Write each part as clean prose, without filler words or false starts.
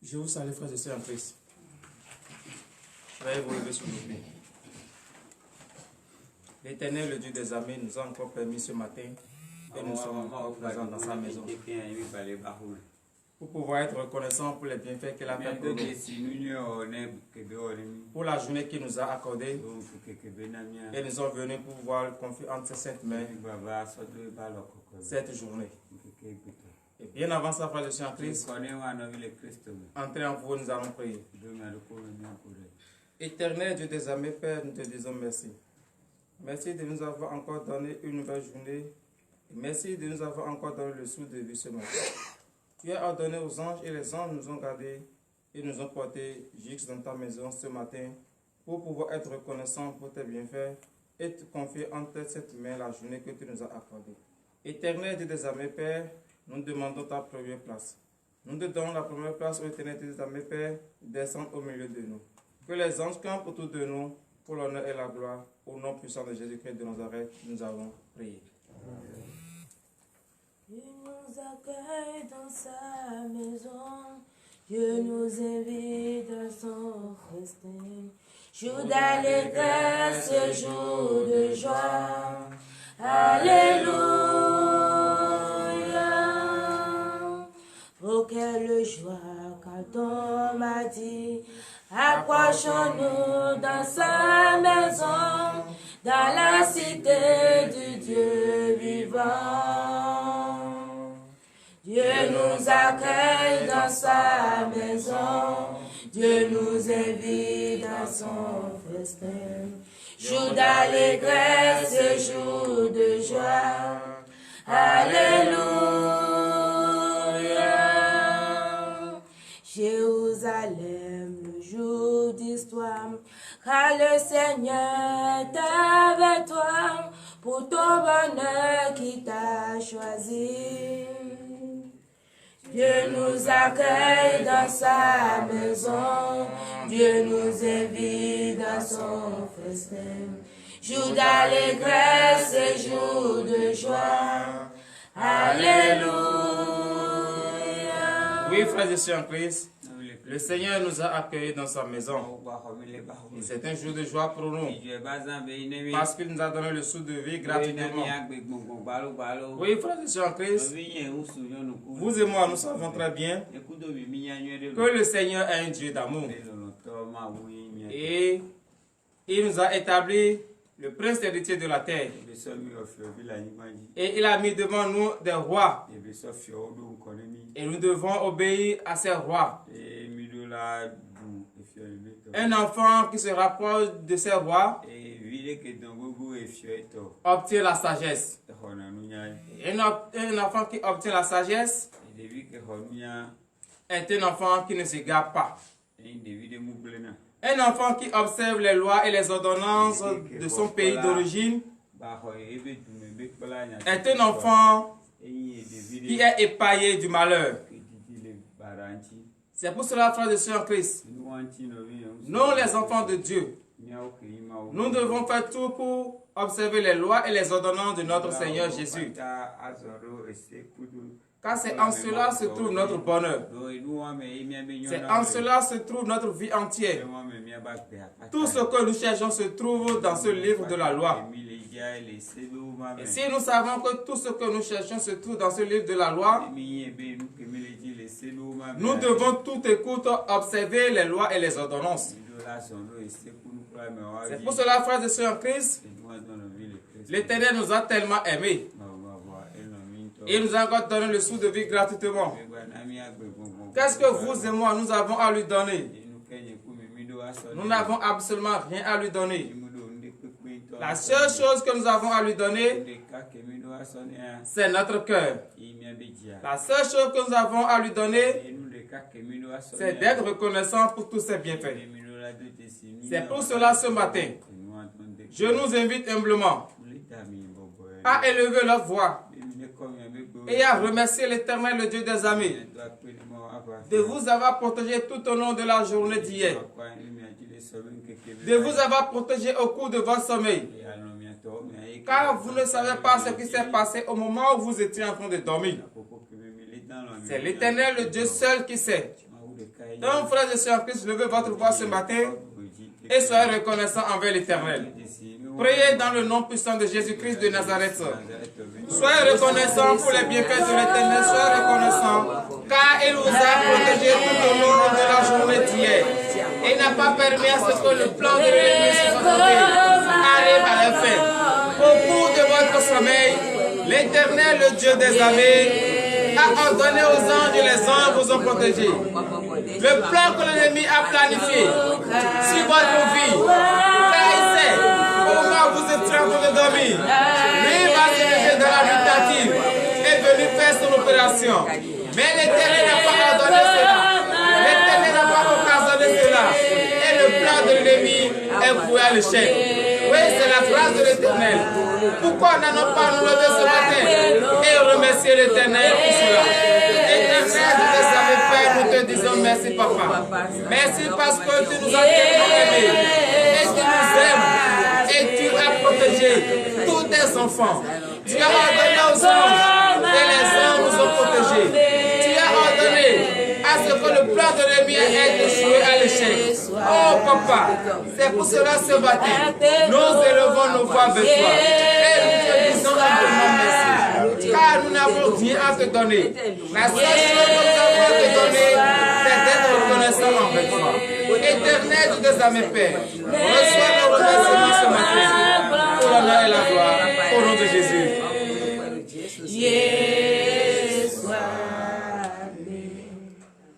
Je vous salue, frères et sœurs en Christ. Veuillez vous lever sur nos pieds. L'Éternel, le Dieu des armées, nous a encore permis ce matin et nous sommes encore présents dans sa maison pour pouvoir être reconnaissants pour les bienfaits qu'il a fait pour nous, pour la journée qu'il nous a accordée, et nous sommes venus pour pouvoir confier entre ses saintes mains cette journée. Et bien avant ça, frères et sœurs en Christ, entrez en vous, nous allons prier. Éternel Dieu des armées, Père, nous te disons merci. Merci de nous avoir encore donné une nouvelle journée. Et merci de nous avoir encore donné le souffle de vie ce matin. Tu as ordonné aux anges et les anges nous ont gardés et nous ont portés jusque dans ta maison ce matin pour pouvoir être reconnaissants pour tes bienfaits et te confier entre cette main la journée que tu nous as accordée. Éternel Dieu des armées, Père, nous demandons ta première place. Nous te donnons la première place au Éternel Dieu des armées, Père, descendre au milieu de nous. Que les anges campent autour de nous pour l'honneur et la gloire. Au nom puissant de Jésus-Christ de Nazareth, nous avons prié. Dieu nous accueille dans sa maison, Dieu nous invite à son festin. Jour d'allégresse, jour de joie, Alléluia. Oh, quelle joie quand on m'a dit, approchons-nous dans sa maison, dans la cité du Dieu vivant. Dieu nous accueille dans sa maison, Dieu nous invite à son festin. Jour d'allégresse, jour de joie, Alléluia. Jérusalem, le jour d'histoire, car le Seigneur est avec toi, pour ton bonheur qui t'a choisi. Dieu nous accueille dans sa maison, Dieu nous invite dans son festin. Jour d'allégresse, jour de joie, Alléluia. Oui, frères et sœurs en Christ, le Seigneur nous a accueillis dans sa maison. Et c'est un jour de joie pour nous. Parce qu'il nous a donné le souffle de vie gratuitement. Oui, frères et sœurs en Christ, vous et moi, nous savons très bien que le Seigneur est un Dieu d'amour. Et il nous a établi le prince héritier de la terre. Et il a mis devant nous des rois. Et nous devons obéir à ces rois. Un enfant qui se rapproche de ces rois obtient la sagesse. Un enfant qui obtient la sagesse est un enfant qui ne s'égare pas. Un enfant qui observe les lois et les ordonnances de son pays d'origine est un enfant qui est épargné du malheur. C'est pour cela, frères et sœurs en Christ, nous les enfants de Dieu, nous devons faire tout pour observer les lois et les ordonnances de notre Seigneur Jésus. Car c'est en cela se trouve notre bonheur. C'est en cela se trouve notre vie entière. Tout ce que nous cherchons se trouve dans ce livre de la loi. Et si nous savons que tout ce que nous cherchons se trouve dans ce livre de la loi, nous devons tout écoute observer les lois et les ordonnances. C'est pour cela, frères et sœurs en Christ, l'Éternel nous a tellement aimés. Et nous a encore donné le souffle de vie gratuitement. Qu'est-ce que vous et moi, nous avons à lui donner? Nous n'avons absolument rien à lui donner. La seule chose que nous avons à lui donner, c'est notre cœur. La seule chose que nous avons à lui donner, c'est d'être reconnaissant pour tous ses bienfaits. C'est pour cela ce matin, je nous invite humblement à élever leur voix et à remercier l'Éternel, le Dieu des armées, de vous avoir protégé tout au long de la journée d'hier, de vous avoir protégé au cours de votre sommeil, car vous ne savez pas ce qui s'est passé au moment où vous étiez en train de dormir. C'est l'Éternel, le Dieu seul qui sait. Donc, frères et sœurs en Christ, levez votre voix ce matin et soyez reconnaissants envers l'Éternel. Priez dans le nom puissant de Jésus-Christ de Nazareth. Soyez reconnaissants pour les bienfaits de l'Éternel. Soyez reconnaissants car il vous a protégé tout au long de la journée d'hier. Il n'a pas permis à ce que le plan de l'ennemi sur votre vie arrive à la fin. Au cours de votre sommeil, l'Éternel, le Dieu des armées, a ordonné aux anges et les anges vous ont protégé. Le plan que l'ennemi a planifié sur votre vie, car il sait au moment où vous êtes en train de dormir, lui va se lever dans la nuit et venir faire son opération. Mais l'Éternel n'a pas ordonné cela. L'Éternel n'a pas occasionné cela. Et le plan de l'ennemi est voué à l'échec. Oui, c'est la grâce de l'Éternel. Pourquoi n'allons pas nous lever ce matin et remercier l'Éternel pour cela? Éternel, tu le savais faire, nous te disons merci, papa. Merci parce que tu nous as tellement aimés et tu nous aimes et tu as protégé tous tes enfants. Tu as ordonné aux anges et les anges nous ont protégés. Tu as ordonné à ce que le plan de l'ennemi ait échoué à l'échec. Oh papa, c'est pour cela ce matin, nous élevons nos voix vers toi et nous te disons humblement merci. Car nous n'avons rien à te donner. La seule chose que nous avons à te donner, c'est d'être reconnaissant envers toi. Éternel Dieu des armées, Père, reçois nos remerciements ce matin. Pour l'honneur et la gloire, au nom de Jésus.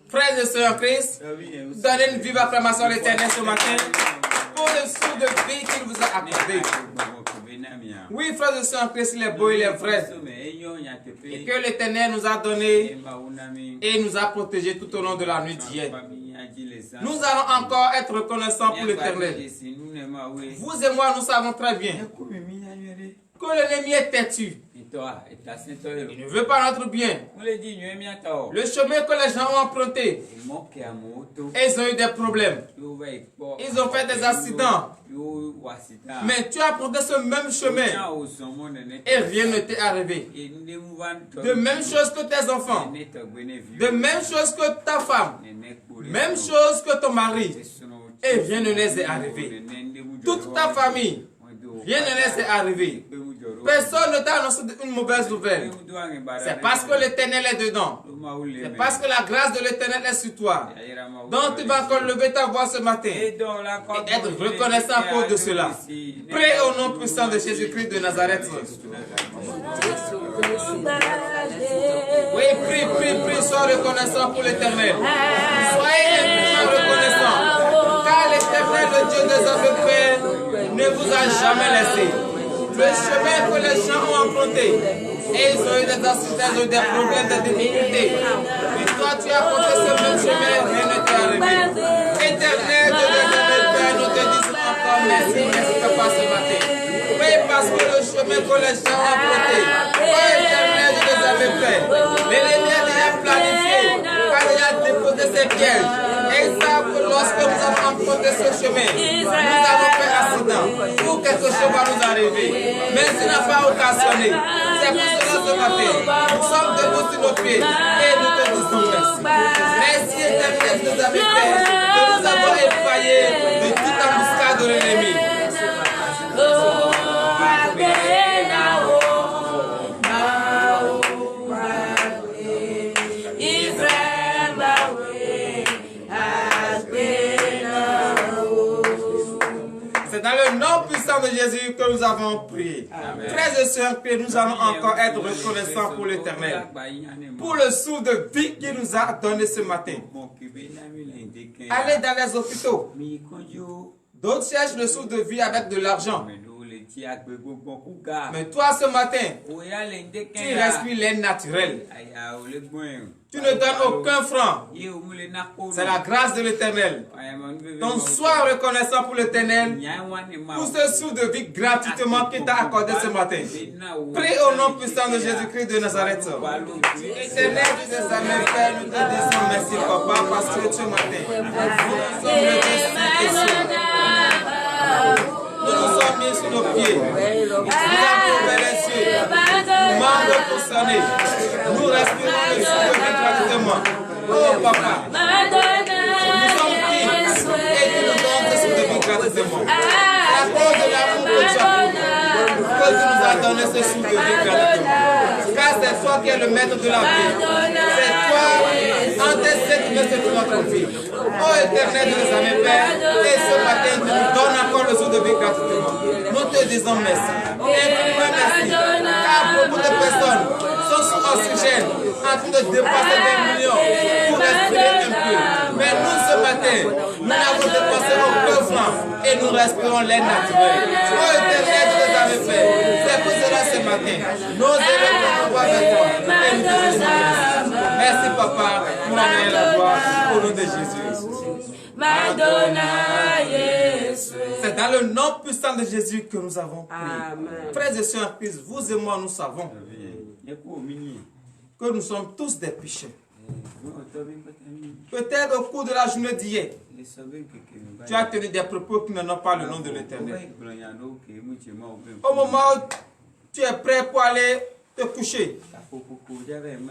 Frères et sœurs en Christ, donnez une vive acclamation à l'Éternel ce matin pour le sou de vie qu'il vous a accordé. Oui, frères et sœurs en Christ, il est beau, il est vrai. Et que l'Éternel nous a donné et nous a protégés tout au long de la nuit d'hier. Nous allons encore être reconnaissants pour l'Éternel. Vous et moi, nous savons très bien que l'ennemi est têtu. Il ne veut pas notre bien. Le chemin que les gens ont emprunté, ils ont eu des problèmes. Ils ont fait des accidents. Mais tu as emprunté ce même chemin et rien ne t'est arrivé. De même chose que tes enfants, de même chose que ta femme, même chose que ton mari, et rien ne les est arrivé. Toute ta famille, rien ne les est arrivé. Personne ne t'a annoncé une mauvaise nouvelle. C'est parce que l'Éternel est dedans. C'est parce que la grâce de l'Éternel est sur toi. Donc tu vas encore lever ta voix ce matin et être reconnaissant à cause de cela. Prie au nom puissant de Jésus-Christ de Nazareth. Oui, prie, sois reconnaissant pour l'Éternel. Soyez infiniment reconnaissant. Car l'Éternel, le Dieu des hommes frères, ne vous a jamais laissé. Le chemin que les gens ont emprunté, et ils ont eu des accidents, des problèmes, des difficultés. Mais toi, tu as emprunté ce même chemin, rien ne t'est arrivé. Éternel, Dieu des Père, nous te disons encore merci, papa, ce matin. Oui, parce que le chemin que les gens ont emprunté, oh Éternel, Dieu des Père, l'ennemi a déjà planifié, a déjà déposé ses pièges. Et ils savent que lorsque nous avons emprunté ce chemin, nous avons fait accident, ou quelque chose va nous arriver. Mais ce n'a pas occasionné. C'est pour cela ce matin, nous sommes debout sur nos pieds et nous te disons merci. Merci Éternel de nous avoir fait, de nous avoir effrayés de toute embuscade de l'ennemi. C'est dans le nom puissant de Jésus que nous avons prié. Frères et sœurs, nous allons encore être reconnaissants pour l'Éternel, pour le sou de vie qu'il nous a donné ce matin. Allez dans les hôpitaux. D'autres cherchent le sou de vie avec de l'argent. Mais toi ce matin, tu respires l'air naturel. Tu ne donnes aucun franc. C'est la grâce de l'Éternel. Donc sois reconnaissant pour l'Éternel, pour ce sou de vie gratuitement qu'il t'a accordé ce matin. Prie au nom puissant de Jésus-Christ de Nazareth. Éternel, tu es à mes pères, nous te disons merci papa, parce que ce matin, nous nous sommes mis sur nos pieds. Nous avons ouvert les cieux. Membres concernés. Nous respirons le souffle gratuitement. Oh papa. gratuitement. C'est à cause de l'amour que tu as pour nous que tu nous as donné ce souffle de vie gratuitement. Car c'est toi qui es le maître de la vie. C'est toi, en tes sept qui veux toute notre vie. Ô éternel de nos amis Père, et ce matin tu nous donnes encore le souffle de vie gratuitement. Nous te disons merci. Infiniment merci. Car beaucoup de personnes sont sous oxygène, en train de dépasser 20 millions pour respirer un peu. Mais nous, ce matin, nous avons dépassé aucun franc et nous respirons l'air naturel. Oh éternel de nos amis Père, c'est pour cela ce matin, nos élèves nous envoient vers toi et nous te disons merci. Merci papa, pour l'honneur et la gloire, au nom de Jésus. C'est dans le nom puissant de Jésus que nous avons prié. Frères et sœurs en Christ, vous et moi, nous savons que nous sommes tous des pécheurs. Peut-être au cours de la journée d'hier, tu as tenu des propos qui n'ont pas le nom de l'Éternel. Au moment où tu es prêt pour aller te coucher,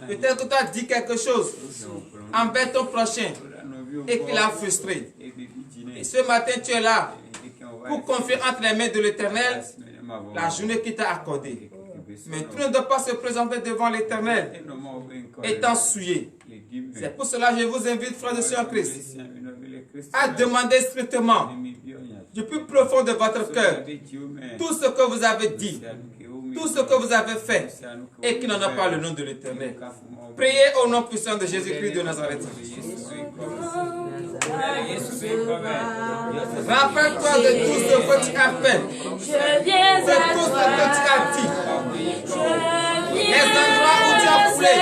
peut-être que tu as dit quelque chose envers ton prochain et qu'il a frustré. Et ce matin, tu es là pour confier entre les mains de l'Éternel la journée qu'il t'a accordée. Mais tu ne dois pas se présenter devant l'Éternel étant souillé. C'est pour cela que je vous invite, frères et sœurs en Christ, à demander strictement du plus profond de votre cœur tout ce que vous avez dit, tout ce que vous avez fait et qui n'en a pas le nom de l'Éternel. Priez au nom puissant de Jésus-Christ de Nazareth. Rappelle-toi de tout ce que tu as fait, de tout ce que tu as dit, les endroits où tu as foulé.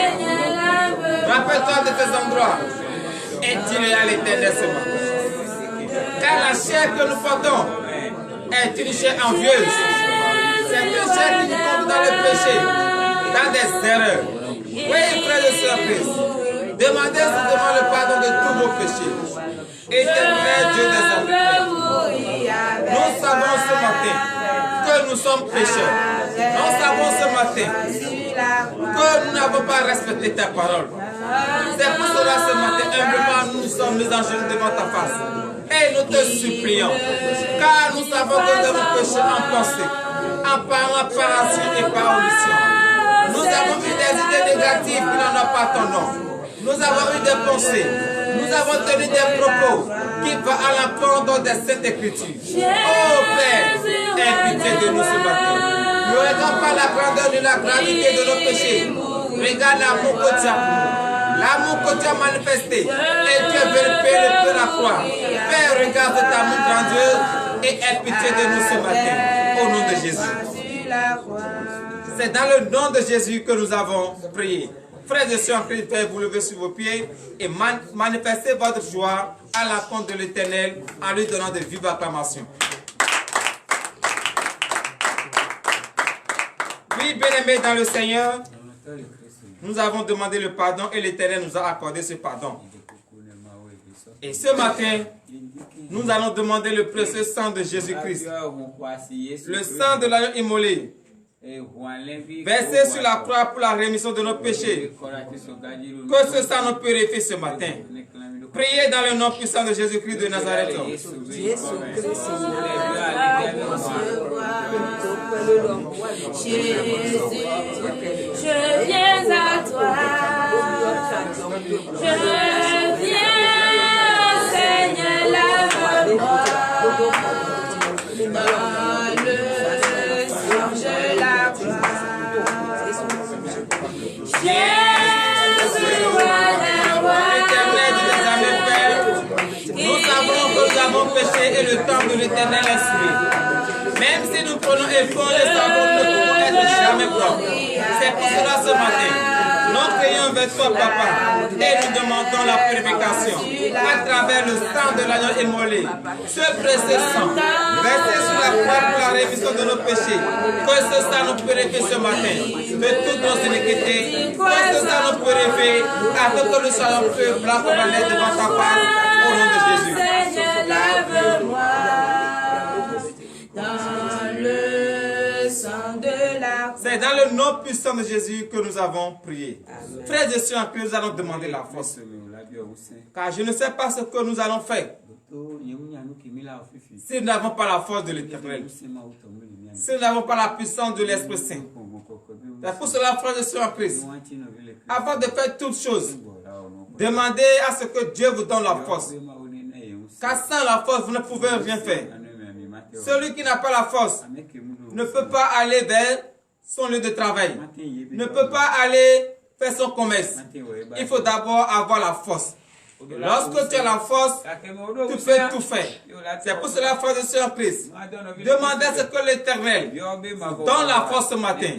Rappelle-toi de ces endroits et dis-le à l'Éternel ce matin. Car la chair que nous portons est une chair envieuse. C'est une chair qui nous tombe dans le péché, dans des erreurs. Oui, frères et sœurs Christ, demandez simplement le pardon de tous vos péchés. Éternel Dieu des hommes, nous savons ce matin que nous sommes pécheurs. Nous savons ce matin que nous n'avons pas respecté ta parole. C'est pour cela ce matin, humblement, nous sommes mis en genoux devant ta face. Et nous te supplions, car nous savons que nous avons péché en pensée, en parlant, par action et par omission. Nous avons eu des idées négatives qui n'en ont pas ton nom. Nous avons eu des pensées. Nous avons tenu des propos qui vont à l'encontre des Saintes Écritures. Oh Père, aie pitié de nous ce matin. Ne regardons pas la grandeur de la gravité de nos péchés. Regarde l'amour que tu as pour nous. L'amour que tu as manifesté. Et tu es venu payer le prix de la croix. Père, regarde cet amour grandiose et aie pitié de nous ce matin. Au nom de Jésus. C'est dans le nom de Jésus que nous avons prié. Frères et sœurs en Christ, vous levez sur vos pieds et manifestez votre joie à la compte de l'Éternel en lui donnant de vives acclamations. Oui, bien-aimés dans le Seigneur, nous avons demandé le pardon et l'Éternel nous a accordé ce pardon. Et ce matin, nous allons demander le précieux sang de Jésus-Christ, le sang de l'agneau immolé, versé sur la croix pour la rémission de nos péchés. Que ce sang nous purifie ce matin. Priez dans le nom puissant de Jésus-Christ de Nazareth. Jésus, je viens à toi. Je viens, Seigneur, lave-moi. Dans le sang de la croix. Jésus, nous savons que nous avons péché et le temps de l'Éternel est souillé. Même si nous prenons effort et savons que nous ne pouvons être jamais propres. C'est pour cela ce matin, nous crions vers toi, Papa, et nous demandons la purification à travers le sang de l'agneau immolé. Ce précieux sang, versé sur la croix pour la rémission de nos péchés. Que ce sang nous purifie ce matin de toutes nos iniquités. Que ce sang nous purifie afin que nous soyons plus blancs comme la neige devant ta face. Au nom de Jésus. C'est dans le nom puissant de Jésus que nous avons prié. Frères et sœurs, nous allons demander la force. Car je ne sais pas ce que nous allons faire. Si nous n'avons pas la force de l'Éternel, si nous n'avons pas la puissance de l'Esprit Saint, c'est pour cela, frères et sœurs en Christ, avant de faire toutes choses, demandez à ce que Dieu vous donne la force. Car sans la force, vous ne pouvez rien faire. Celui qui n'a pas la force ne peut pas aller vers son lieu de travail, ne peut pas aller faire son commerce. Il faut d'abord avoir la force. Lorsque tu as la force, tu peux tout faire. C'est pour cela, frères et sœurs en Christ, demandez à ce que l'Éternel donne la force ce matin.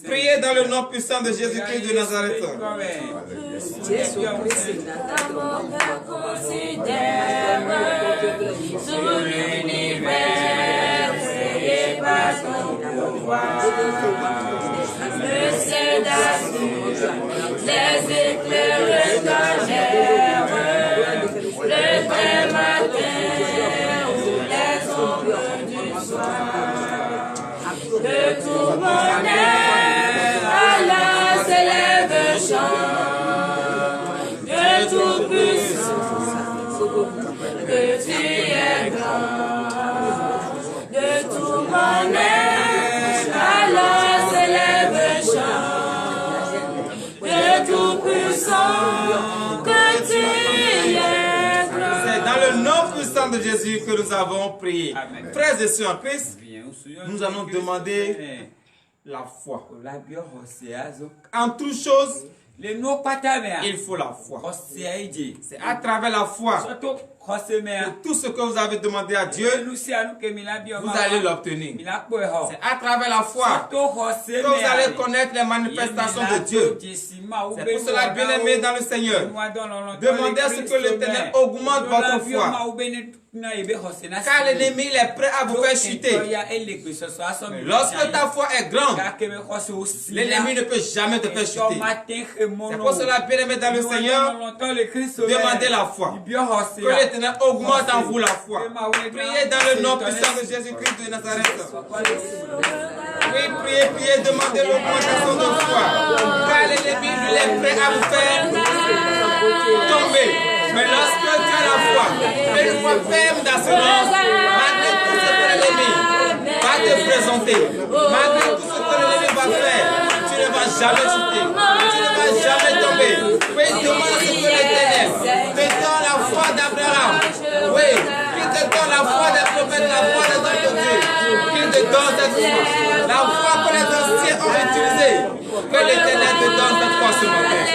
Priez dans le nom puissant de Jésus-Christ de Nazareth. Les éclairs cachèrent le vrai matin ou les ombres du soir. Le tourmenteur Allah s'élève chant de tout puissant que tu es grand. Le tourmenteur Allah s'élève chant de tout puissant que tu es grand. C'est dans le nom puissant de Jésus que nous avons prié. Frères et sœurs en Christ, nous allons demander la foi. En toutes choses, il faut la foi. C'est à travers la foi que tout ce que vous avez demandé à Dieu, vous allez l'obtenir. C'est à travers la foi que vous allez connaître les manifestations de Dieu. C'est pour cela, bien-aimés dans le Seigneur, demandez à ce que l'Éternel augmente votre foi. Car l'ennemi est prêt à vous faire chuter. Mais lorsque ta foi est grande, l'ennemi ne peut jamais te faire chuter. C'est pour cela, bien-aimés dans le Seigneur, demandez la foi. Que l'Éternel augmente en vous la foi. Priez dans le nom puissant de Jésus-Christ de Nazareth. Oui, priez, demandez l'augmentation de foi. Car l'ennemi, lui, est prêt à vous faire tomber. Mais lorsque tu as la foi, une foi ferme d'assurance, malgré tout ce que l'ennemi va te présenter, malgré tout ce que l'ennemi va faire, tu ne vas jamais chuter, tu ne vas jamais tomber. Oui, demande ce que l'Éternel te donne la foi d'Abraham. Oui, qu'il te donne la foi des prophètes, la foi des hommes de Dieu. Qu'il te donne cette foi, la foi que les anciens ont utilisée. Que l'Éternel te donne cette foi ce matin.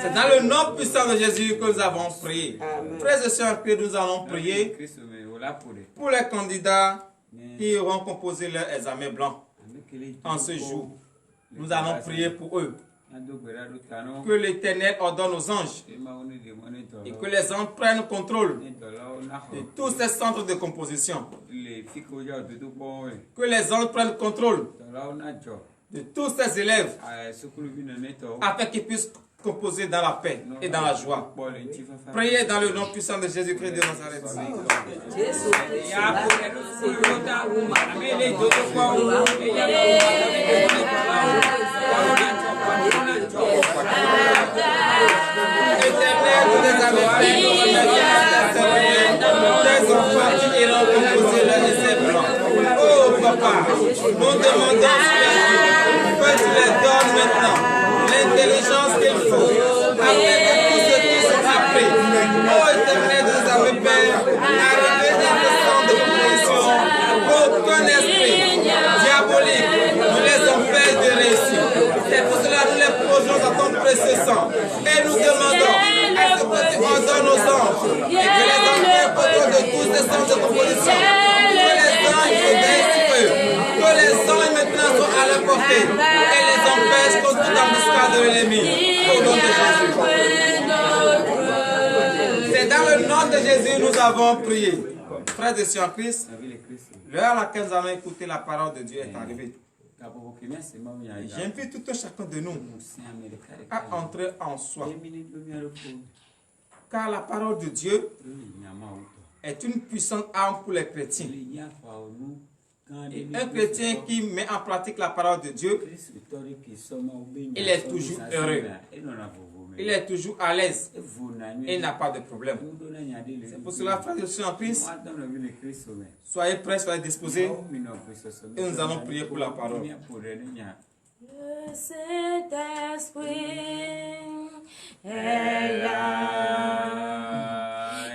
C'est dans le nom puissant de Jésus que nous avons prié. Frères et sœurs, que nous allons prier pour les candidats qui auront composé leur examen blanc en ce jour. Nous allons prier pour eux. Que l'Éternel ordonne aux anges et que les anges prennent contrôle de tous ces centres de composition. Que les anges prennent contrôle de tous ces élèves afin qu'ils puissent composer dans la paix et dans la joie. Priez dans le nom puissant de Jésus-Christ de Nazareth. Éternel, vous les avez fait, des enfants qui iront composer leur essai blanc. Oh papa, nous demandons que tu les donnes maintenant l'intelligence qu'il faut, afin que tout ce qui sont appris, oh Éternel, nous avons Père, arriver dans le centre de composition, aucun esprit diabolique nous les empêche de réussir. C'est pour cela que nous les projetons dans ton précieux sang. Et nous demandons à ce que tu ordonnes aux anges et que les anges prennent contrôle de tous ces centres de composition. Que les anges se veillent sur eux. Que les anges maintenant soient à leur portée et les empêchent contre toute embuscade de l'ennemi. Au nom de Jésus. C'est dans le nom de Jésus que nous avons prié. Frères et sœurs en Christ, l'heure à laquelle nous allons écouter la parole de Dieu est arrivée. J'invite tout un chacun de nous à entrer en soi. Car la parole de Dieu est une puissante arme pour les chrétiens. Et un chrétien qui met en pratique la parole de Dieu, il est toujours heureux. Il est toujours à l'aise et n'a pas de problème. C'est pour cela, frères et sœurs en Christ, soyez prêts, soyez disposés et nous allons prier pour la parole. Le Saint-Esprit est là,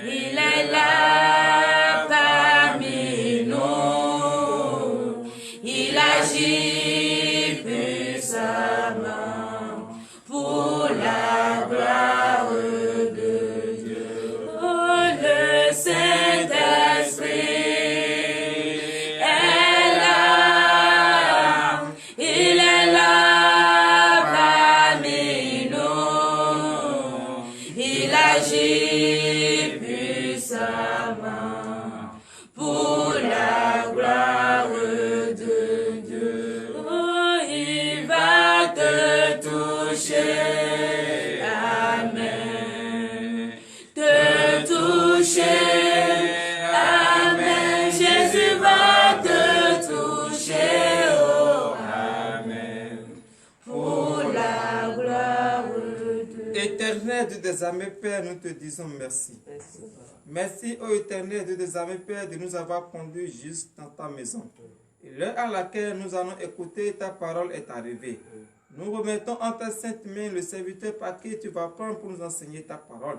il est là parmi nous, il agit puissamment pour la gloire de Dieu. Oh, le Saint-Esprit est là, il est là parmi nous, il agit puissamment pour la gloire de Dieu. Oh, il va te toucher, amen, te toucher, amen, Jésus va te toucher, oh, amen, pour la gloire de Dieu. Éternel Dieu des armées, Père, nous te disons merci. Merci, ô éternel Dieu des armées, Père, de nous avoir conduits juste dans ta maison. Et l'heure à laquelle nous allons écouter ta parole est arrivée. Nous remettons en ta sainte main le serviteur par qui tu vas prendre pour nous enseigner ta parole.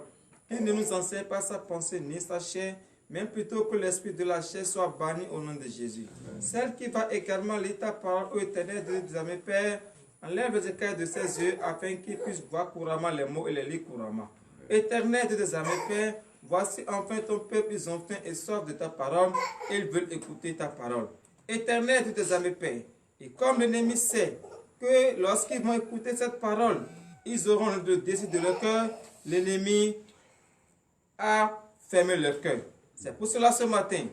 Et ne nous enseigne pas sa pensée ni sa chair, mais plutôt que l'esprit de la chair soit banni au nom de Jésus. Celle qui va également lire ta parole, ô éternel Dieu des armées, Père, enlève les écailles de ses yeux afin qu'il puisse voir couramment les mots et les lire couramment. Éternel Dieu des armées, Père, voici enfin ton peuple, ils ont faim et soif de ta parole, et ils veulent écouter ta parole. Éternel Dieu des armées, Père, et comme l'ennemi sait que lorsqu'ils vont écouter cette parole, ils auront le désir de leur cœur, l'ennemi a fermé leur cœur. C'est pour cela ce matin,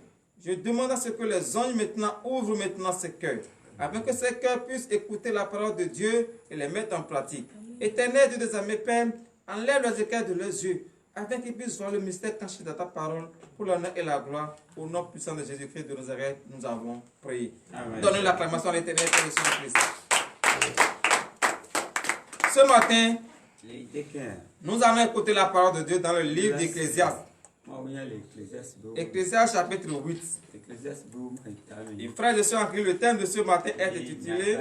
je demande à ce que les anges maintenant ouvrent maintenant ces cœurs, afin que ces cœurs puissent écouter la parole de Dieu et les mettre en pratique. Éternel Dieu des armées, Père, enlève les écailles de leurs yeux, afin qu'ils puissent voir le mystère caché dans ta parole, pour l'honneur et la gloire. Au nom puissant de Jésus-Christ de Nazareth, nous avons prié. Donnez l'acclamation à l'Éternel Père de Christ. Ce matin, nous allons écouter la parole de Dieu dans le livre d'Ecclésiaste. Ecclésiaste chapitre 8. Et frères et sœurs, le thème de ce matin est intitulé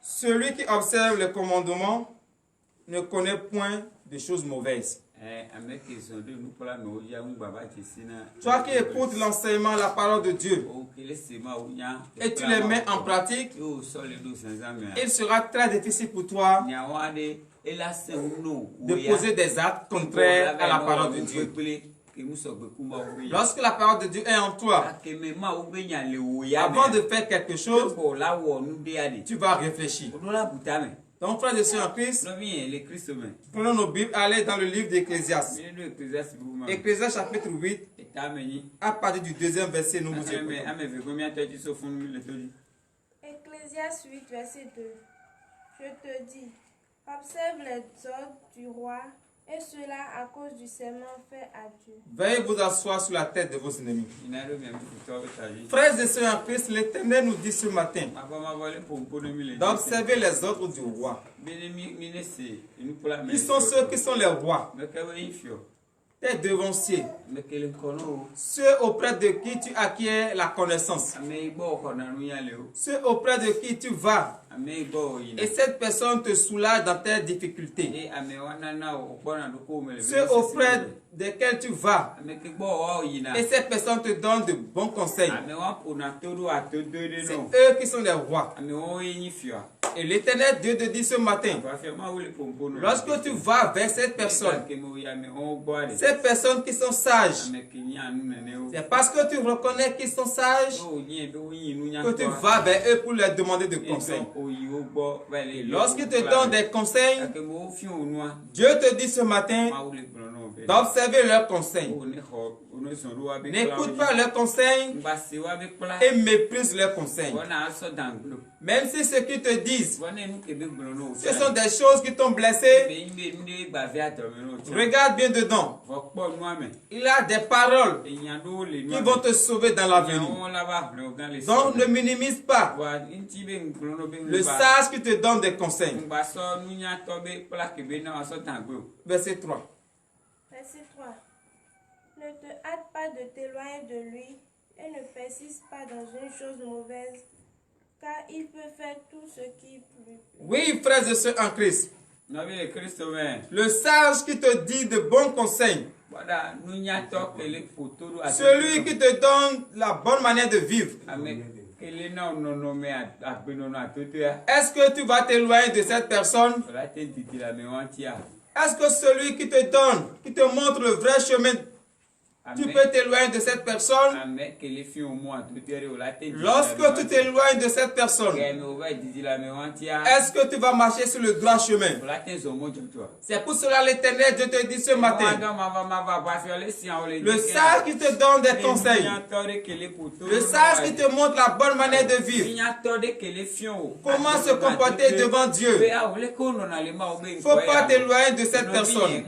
Celui qui observe les commandements ne connaît point de choses mauvaises. Toi qui écoutes l'enseignement, la parole de Dieu, et tu les mets en pratique, il sera très difficile pour toi de poser des actes contraires à la parole de Dieu. Lorsque la parole de Dieu est en toi, avant de faire quelque chose, tu vas réfléchir. Donc, frères et sœurs en Christ, prenons nos Bibles, allez dans le livre d'Ecclésiaste. Ecclésiaste chapitre 8, à partir du deuxième verset, nous vous écoutons. Ecclésiaste 8, verset 2. Je te dis, observe les ordres du roi, et cela à cause du serment fait à Dieu. Veuillez vous asseoir sur la tête de vos ennemis. Frères et sœurs en Christ, l'Éternel nous dit ce matin d'observer les ordres du roi. Qui sont ceux qui sont les rois? Tes devanciers, ceux auprès de qui tu acquiers la connaissance, ceux auprès de qui tu vas, et cette personne te soulage dans tes difficultés, ceux auprès desquels tu vas, et cette personne te donne de bons conseils. C'est eux qui sont les rois. Et l'Éternel Dieu te dit ce matin, lorsque tu vas vers cette personne qui sont sages, c'est parce que tu reconnais qu'ils sont sages que tu vas vers eux pour leur demander des conseils. Lorsqu'ils te donnent des conseils, Dieu te dit ce matin, d'observer leurs conseils. N'écoute pas leurs conseils et méprise leurs conseils. Même si ce qu'ils te disent, ce sont des choses qui t'ont blessé, regarde bien dedans. Il y a des paroles qui vont te sauver dans l'avenir. Donc ne minimise pas le sage qui te donne des conseils. Verset 3. Verset 3. Ne te hâte pas de t'éloigner de lui et ne persiste pas dans une chose mauvaise, car il peut faire tout ce qui lui plaît. Oui, frères et sœurs en Christ. Le sage qui te dit de bons conseils, celui qui te donne la bonne manière de vivre. Est-ce que tu vas t'éloigner de cette personne? Est-ce que celui qui te donne, qui te montre le vrai chemin, tu peux t'éloigner de cette personne? Lorsque tu t'éloignes de cette personne, est-ce que tu vas marcher sur le droit chemin? C'est pour cela l'Éternel, Dieu te dit ce matin, le sage qui te donne des conseils, le sage qui te montre la bonne manière de vivre, comment se comporter devant Dieu. Il ne faut pas t'éloigner de cette personne.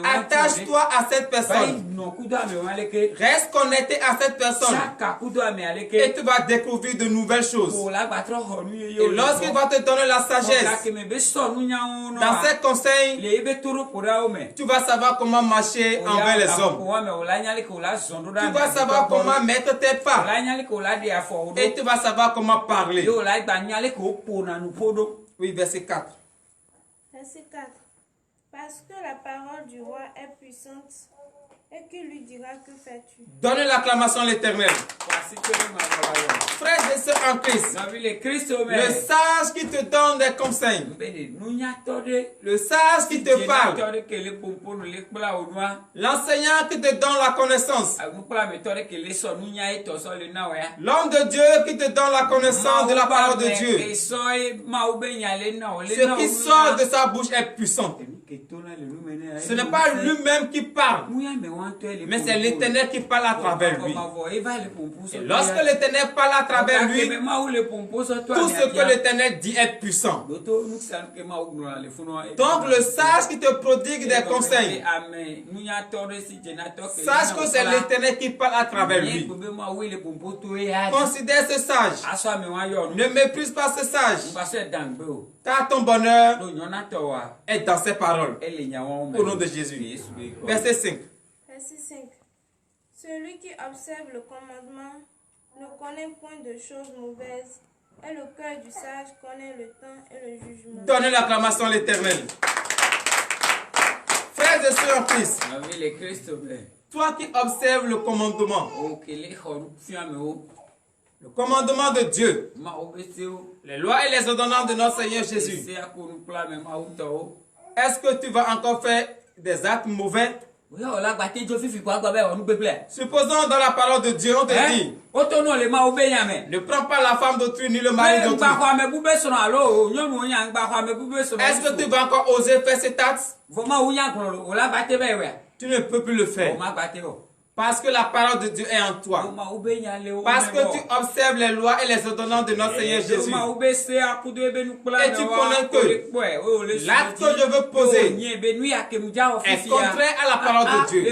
Attache-toi à cette personne. Reste connecté à cette personne et tu vas découvrir de nouvelles choses. Et lorsqu'il va te donner la sagesse, dans ces conseils, tu vas savoir comment marcher envers les hommes. Tu vas savoir comment mettre tes pas. Et tu vas savoir comment parler. Oui, verset 4. Verset 4. Parce que la parole du roi est puissante, et qui lui dira que fais-tu? Donnez l'acclamation à l'Éternel. Frères et sœurs en Christ, le sage qui te donne des conseils, le sage qui te parle, l'enseignant qui te donne la connaissance, l'homme de Dieu qui te donne la connaissance de la parole de Dieu. Ce qui sort de sa bouche est puissant. Ce n'est pas lui-même qui parle, mais c'est l'Éternel qui parle à travers lui. Et lorsque l'Éternel parle à travers lui, tout ce que l'Éternel dit est puissant. Donc le sage qui te prodigue des conseils, sache que c'est l'Éternel qui parle à travers lui. Considère ce sage. Ne méprise pas ce sage, car ton bonheur est dans ses paroles. Au nom de Jésus. Verset 5. Verset 5. Celui qui observe le commandement ne connaît point de choses mauvaises, et le cœur du sage connaît le temps et le jugement. Donnez l'acclamation à l'Éternel. Frères et sœurs en Christ, toi qui observes le commandement de Dieu, les lois et les ordonnances de notre Seigneur Jésus, est-ce que tu vas encore faire des actes mauvais? Supposons dans la parole de Dieu, on te dit, ne prends pas la femme d'autrui ni le mari d'autrui. Est-ce que tu vas encore oser faire cet acte? Tu ne peux plus le faire. Parce que la parole de Dieu est en toi. Parce que tu observes les lois et les ordonnances de notre Seigneur Jésus. Et tu connais que l'acte que je veux poser est contraire à la parole de Dieu.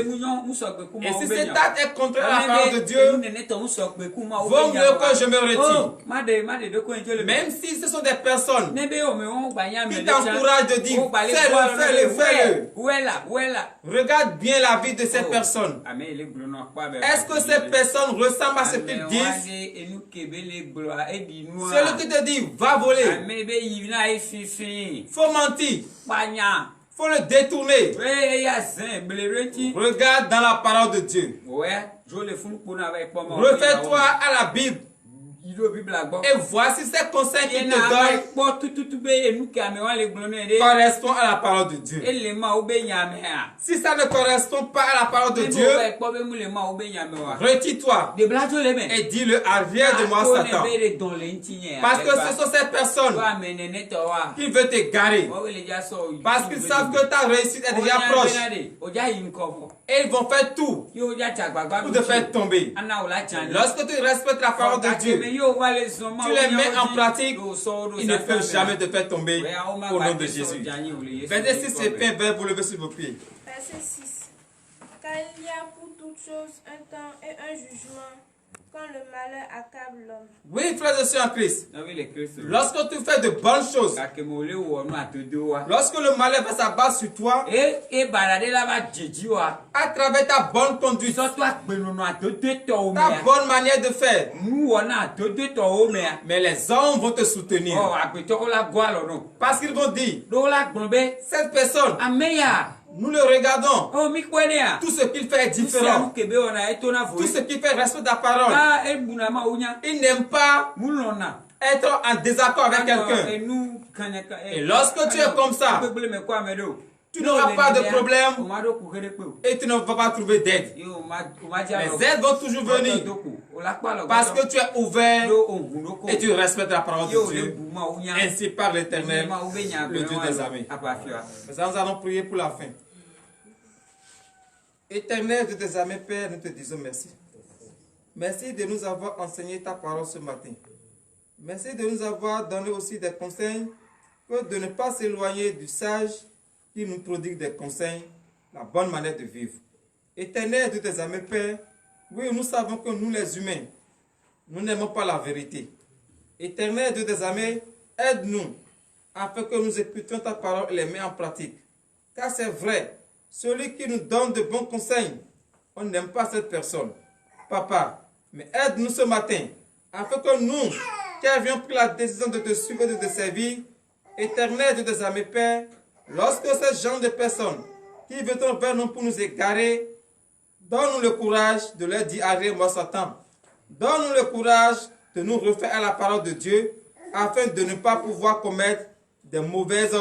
Et si cet acte est contraire à la parole de Dieu, vaut mieux que je me retire. Même si ce sont des personnes qui t'encouragent de dire fais-le, fais-le. Regarde bien la vie de cette personne. Est-ce que ces personnes ressemblent à ce qu'ils disent? Celui qui te dit va voler, faut mentir, faut le détourner. Regarde dans la parole de Dieu. Refais-toi à la Bible. Et voici ces conseils qu'il te donne correspond à la parole de Dieu. Si ça ne correspond pas à la parole de Dieu, retire-toi et dis-le, arrière de moi, Satan. Parce que ce sont ces personnes qui veulent t'égarer. Parce qu'ils savent que ta réussite est déjà proche. Et ils vont faire tout pour te faire tomber. Lorsque tu respectes la parole de Dieu, tu les mets en pratique, ils ne peuvent jamais te faire tomber au nom de Jésus. Verset 6 et 20, vous levez sur vos pieds. Verset 6. Car il y a pour toutes choses un temps et un jugement quand le malheur accable l'homme. Oui, frères et sœurs en Christ. Lorsque tu fais de bonnes choses, lorsque le malheur va s'abattre sur toi, à travers ta bonne conduite, ta bonne manière de faire, mais les hommes vont te soutenir. Parce qu'ils vont dire, cette personne, nous le regardons. Tout ce qu'il fait est différent. Tout ce qu'il fait respecte ta parole. Il n'aime pas être en désaccord avec quelqu'un. Et lorsque tu es comme ça, tu n'auras pas de problème et tu ne vas pas trouver d'aide. Les aides vont toujours venir parce que tu es ouvert et tu respectes la parole de Dieu. Ainsi par l'Éternel, le Dieu des armées. Nous allons prier pour la fin. Éternel Dieu des armées, Père, nous te disons merci. Merci de nous avoir enseigné ta parole ce matin. Merci de nous avoir donné aussi des conseils, que de ne pas s'éloigner du sage qui nous prodigue des conseils, la bonne manière de vivre. Éternel Dieu des armées, Père, oui, nous savons que nous les humains, nous n'aimons pas la vérité. Éternel Dieu des armées, aide-nous afin que nous écoutions ta parole et les mettions en pratique. Car c'est vrai, celui qui nous donne de bons conseils, on n'aime pas cette personne. Papa, mais aide-nous ce matin afin que nous, qui avions pris la décision de te suivre et de te servir, Éternel Dieu des armées, Père, lorsque ce genre de personnes qui viendront vers nous pour nous égarer, donne-nous le courage de leur dire arrête moi Satan. Donne-nous le courage de nous refaire à la parole de Dieu afin de ne pas pouvoir commettre de mauvaises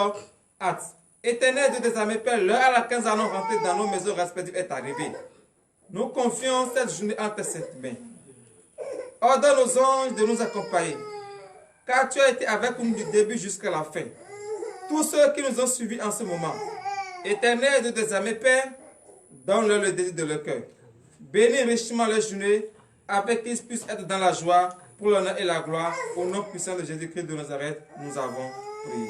actes. Éternel Dieu des armées, Père, l'heure à laquelle nous allons rentrer dans nos maisons respectives est arrivée. Nous confions cette journée entre cette main. Ordonne aux anges de nous accompagner, car tu as été avec nous du début jusqu'à la fin. Tous ceux qui nous ont suivis en ce moment, Éternel Dieu des armées, Père, donne-leur le désir de leur cœur. Bénis richement leur journée, afin qu'ils puissent être dans la joie, pour l'honneur et la gloire. Au nom puissant de Jésus-Christ de Nazareth, nous avons prié.